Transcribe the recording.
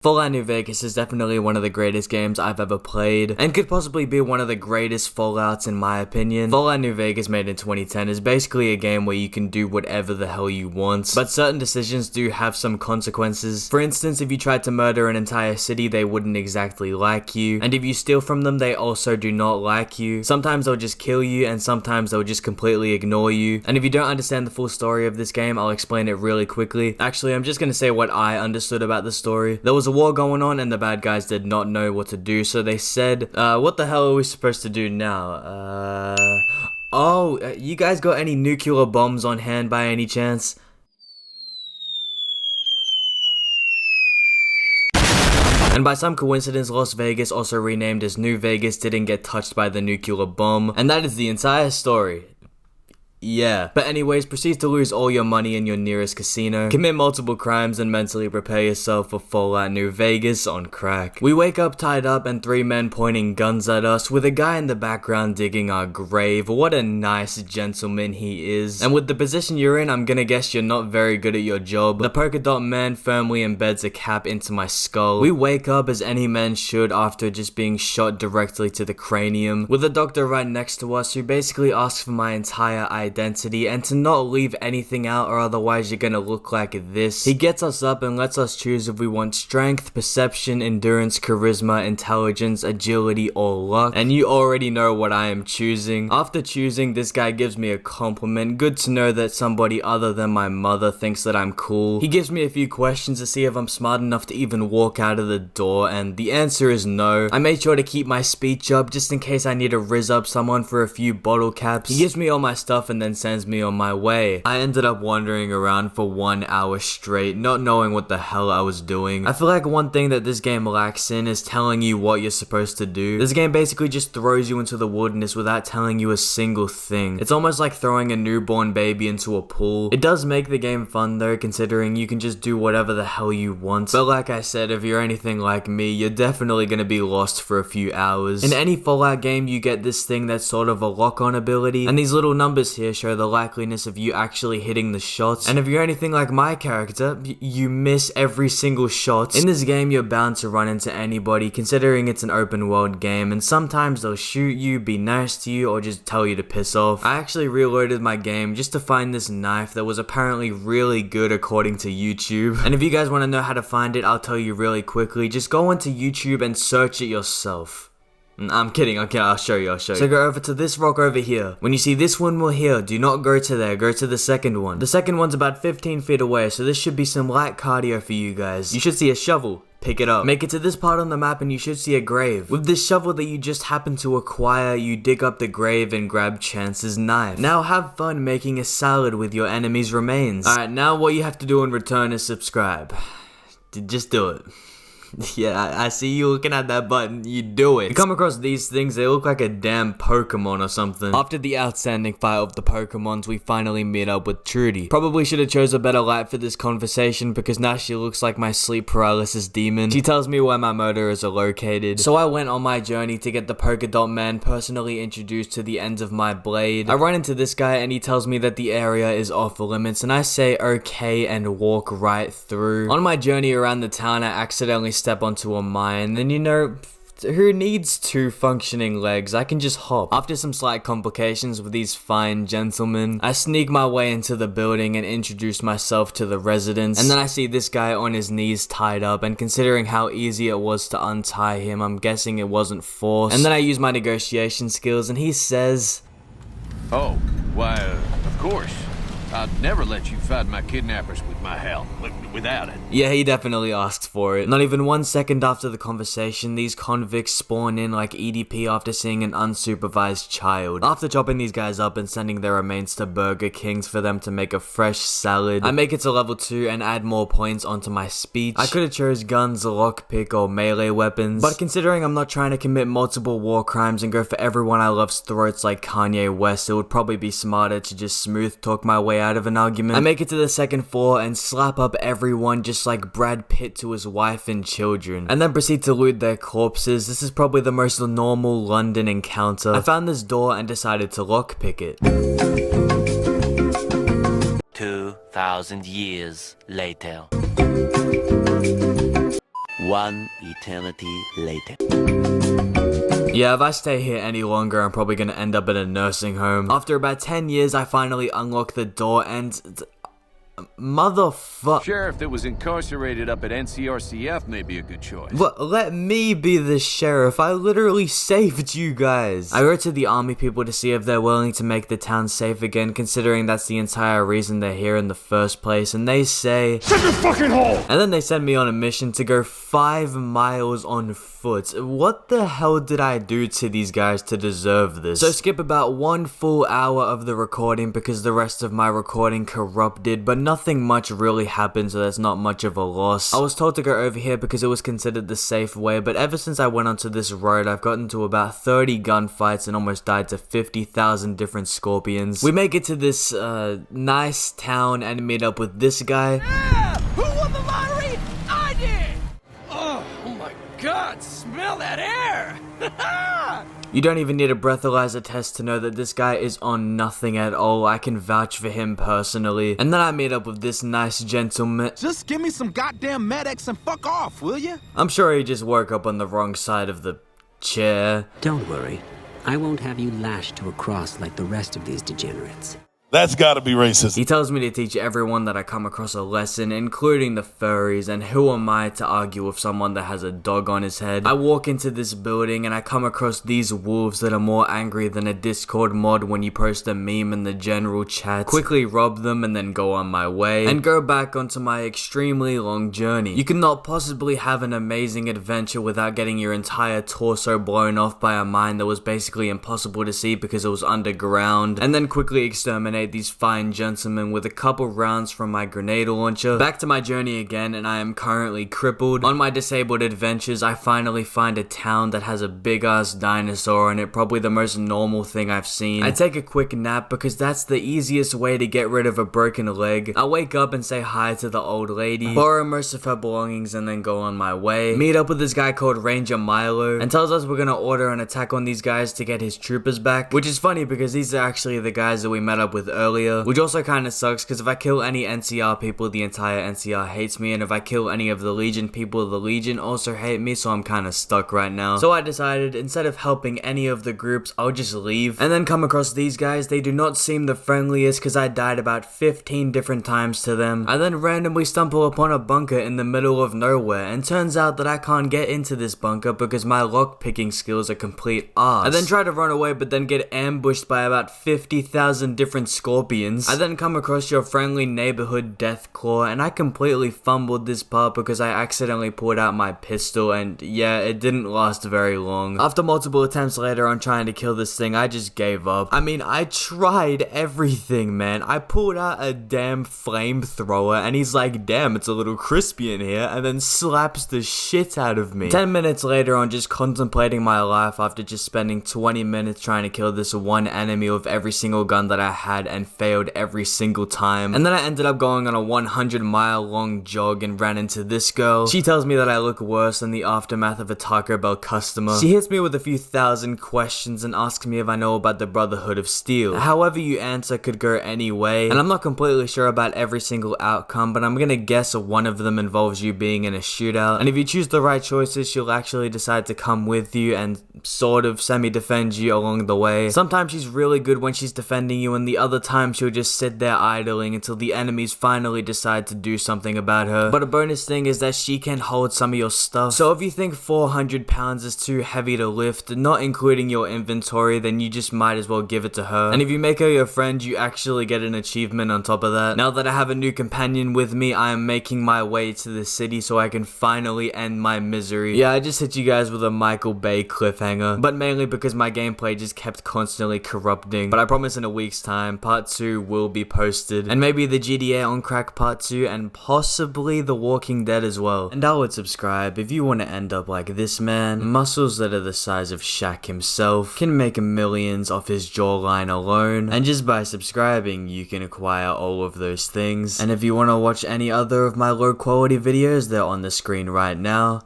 Fallout New Vegas is definitely one of the greatest games I've ever played, and could possibly be one of the greatest Fallouts in my opinion. Fallout New Vegas, made in 2010, is basically a game where you can do whatever the hell you want, but certain decisions do have some consequences. For instance, if you tried to murder an entire city, they wouldn't exactly like you, and if you steal from them, they also do not like you. Sometimes they'll just kill you, and sometimes they'll just completely ignore you, and if you don't understand the full story of this game, I'll explain it really quickly. Actually, I'm just gonna say what I understood about the story. There was a war going on and the bad guys did not know what to do, so they said, what the hell are we supposed to do now? You guys got any nuclear bombs on hand by any chance? And by some coincidence, Las Vegas, also renamed as New Vegas, didn't get touched by the nuclear bomb, and that is the entire story. Yeah. But anyways, proceed to lose all your money in your nearest casino, commit multiple crimes, and mentally prepare yourself for Fallout New Vegas on crack. We wake up tied up and 3 men pointing guns at us, with a guy in the background digging our grave. What a nice gentleman he is. And with the position you're in, I'm gonna guess you're not very good at your job. The polka dot man firmly embeds a cap into my skull. We wake up as any man should after just being shot directly to the cranium, with a doctor right next to us who basically asks for my entire identity and to not leave anything out, or otherwise you're gonna look like this. He gets us up and lets us choose if we want strength, perception, endurance, charisma, intelligence, agility, or luck, and you already know what I am choosing. After choosing, this guy gives me a compliment. Good to know that somebody other than my mother thinks that I'm cool. He gives me a few questions to see if I'm smart enough to even walk out of the door, and the answer is no. I made sure to keep my speech up just in case I need to rizz up someone for a few bottle caps. He gives me all my stuff and then sends me on my way. I ended up wandering around for 1 hour straight, not knowing what the hell I was doing. I feel like one thing that this game lacks in is telling you what you're supposed to do. This game basically just throws you into the wilderness without telling you a single thing. It's almost like throwing a newborn baby into a pool. It does make the game fun though, considering you can just do whatever the hell you want. But like I said, if you're anything like me, you're definitely gonna be lost for a few hours. In any Fallout game, you get this thing that's sort of a lock-on ability, and these little numbers here show the likeliness of you actually hitting the shots. And if you're anything like my character, you miss every single shot. In this game, you're bound to run into anybody, considering it's an open world game, and sometimes they'll shoot you, be nice to you, or just tell you to piss off. I actually reloaded my game just to find this knife that was apparently really good according to YouTube. And if you guys want to know how to find it, I'll tell you really quickly. Just go onto YouTube and search it yourself. I'm kidding, okay, I'll show you. So go over to this rock over here. When you see this windmill here, do not go to there, go to the second one. The second one's about 15 feet away, so this should be some light cardio for you guys. You should see a shovel. Pick it up. Make it to this part on the map and you should see a grave. With this shovel that you just happen to acquire, you dig up the grave and grab Chance's knife. Now have fun making a salad with your enemy's remains. Alright, now what you have to do in return is subscribe. Just do it. Yeah, I see you looking at that button, you do it. You come across these things, they look like a damn Pokemon or something. After the outstanding fight of the Pokemons, we finally meet up with Trudy. Probably should have chose a better light for this conversation because now she looks like my sleep paralysis demon. She tells me where my murderers are located. So I went on my journey to get the polka dot man personally introduced to the ends of my blade. I run into this guy and he tells me that the area is off limits, and I say okay and walk right through. On my journey around the town, I accidentally step onto a mine, and you know, who needs 2 functioning legs? I can just hop. After some slight complications with these fine gentlemen, I sneak my way into the building and introduce myself to the residents, and then I see this guy on his knees tied up, and considering how easy it was to untie him, I'm guessing it wasn't forced. And then I use my negotiation skills and he says, "Oh, why, of course. I'd never let you fight my kidnappers with my help, without it." Yeah, he definitely asked for it. Not even 1 second after the conversation, these convicts spawn in like EDP after seeing an unsupervised child. After chopping these guys up and sending their remains to Burger King's for them to make a fresh salad, I make it to level 2 and add more points onto my speech. I could have chose guns, lockpick, or melee weapons, but considering I'm not trying to commit multiple war crimes and go for everyone I love's throats like Kanye West, it would probably be smarter to just smooth talk my way out of an argument. I make it to the second floor and slap up everyone just like Brad Pitt to his wife and children, and then proceed to loot their corpses. This is probably the most normal London encounter. I found this door and decided to lockpick it. 2,000 years later. One eternity later. Yeah, if I stay here any longer, I'm probably gonna end up in a nursing home. After about 10 years, I finally unlock the door and... Motherfuck. Sheriff that was incarcerated up at NCRCF may be a good choice. What? Let me be the sheriff. I literally saved you guys. I wrote to the army people to see if they're willing to make the town safe again, considering that's the entire reason they're here in the first place, and they say, "Shut your fucking hole!" And then they send me on a mission to go 5 miles on foot. What the hell did I do to these guys to deserve this? So skip about 1 full hour of the recording because the rest of my recording corrupted, but nothing much really happened, so that's not much of a loss. I was told to go over here because it was considered the safe way, but ever since I went onto this road, I've gotten to about 30 gunfights and almost died to 50,000 different scorpions. We make it to this, nice town and meet up with this guy. Yeah! Who won the lottery? I did! Oh my god, smell that air! You don't even need a breathalyzer test to know that this guy is on nothing at all. I can vouch for him personally. And then I meet up with this nice gentleman. Just give me some goddamn Med-X and fuck off, will ya? I'm sure he just woke up on the wrong side of the chair. Don't worry. I won't have you lashed to a cross like the rest of these degenerates. That's gotta be racist. He tells me to teach everyone that I come across a lesson, including the furries, and who am I to argue with someone that has a dog on his head? I walk into this building and I come across these wolves that are more angry than a Discord mod when you post a meme in the general chat. Quickly rob them and then go on my way, and go back onto my extremely long journey. You cannot possibly have an amazing adventure without getting your entire torso blown off by a mine that was basically impossible to see because it was underground, and then quickly exterminate these fine gentlemen with a couple rounds from my grenade launcher. Back to my journey again, and I am currently crippled. On my disabled adventures, I finally find a town that has a big ass dinosaur in it, probably the most normal thing I've seen. I take a quick nap because that's the easiest way to get rid of a broken leg. I wake up and say hi to the old lady, borrow most of her belongings, and then go on my way. Meet up with this guy called Ranger Milo, and tells us we're gonna order an attack on these guys to get his troopers back, which is funny because these are actually the guys that we met up with earlier, which also kind of sucks because if I kill any NCR people, the entire NCR hates me, and if I kill any of the Legion people, the Legion also hate me, so I'm kind of stuck right now. So I decided, instead of helping any of the groups, I'll just leave, and then come across these guys. They do not seem the friendliest because I died about 15 different times to them. I then randomly stumble upon a bunker in the middle of nowhere, and turns out that I can't get into this bunker because my lockpicking skills are complete arse. I then try to run away, but then get ambushed by about 50,000 different scorpions. I then come across your friendly neighborhood Deathclaw, and I completely fumbled this part because I accidentally pulled out my pistol, and yeah, it didn't last very long. After multiple attempts later on trying to kill this thing, I just gave up. I mean, I tried everything, man. I pulled out a damn flamethrower, and he's like, damn, it's a little crispy in here, and then slaps the shit out of me. 10 minutes later on just contemplating my life after just spending 20 minutes trying to kill this one enemy with every single gun that I had and failed every single time. And then I ended up going on a 100-mile long jog and ran into this girl. She tells me that I look worse than the aftermath of a Taco Bell customer. She hits me with a few thousand questions and asks me if I know about the Brotherhood of Steel. However you answer could go any way, and I'm not completely sure about every single outcome, but I'm gonna guess one of them involves you being in a shootout, and if you choose the right choices, she'll actually decide to come with you and sort of semi-defend you along the way. Sometimes she's really good when she's defending you, and the other time she'll just sit there idling until the enemies finally decide to do something about her. But a bonus thing is that she can hold some of your stuff. So if you think 400 pounds is too heavy to lift, not including your inventory, then you just might as well give it to her. And if you make her your friend, you actually get an achievement on top of that. Now that I have a new companion with me, I am making my way to the city so I can finally end my misery. Yeah, I just hit you guys with a Michael Bay cliffhanger, but mainly because my gameplay just kept constantly corrupting. But I promise in a week's time, part 2 will be posted, and maybe the GTA on Crack part 2, and possibly The Walking Dead as well. And I would subscribe if you want to end up like this man. Muscles that are the size of Shaq himself, can make millions off his jawline alone, and just by subscribing you can acquire all of those things. And if you want to watch any other of my low quality videos, they're on the screen right now.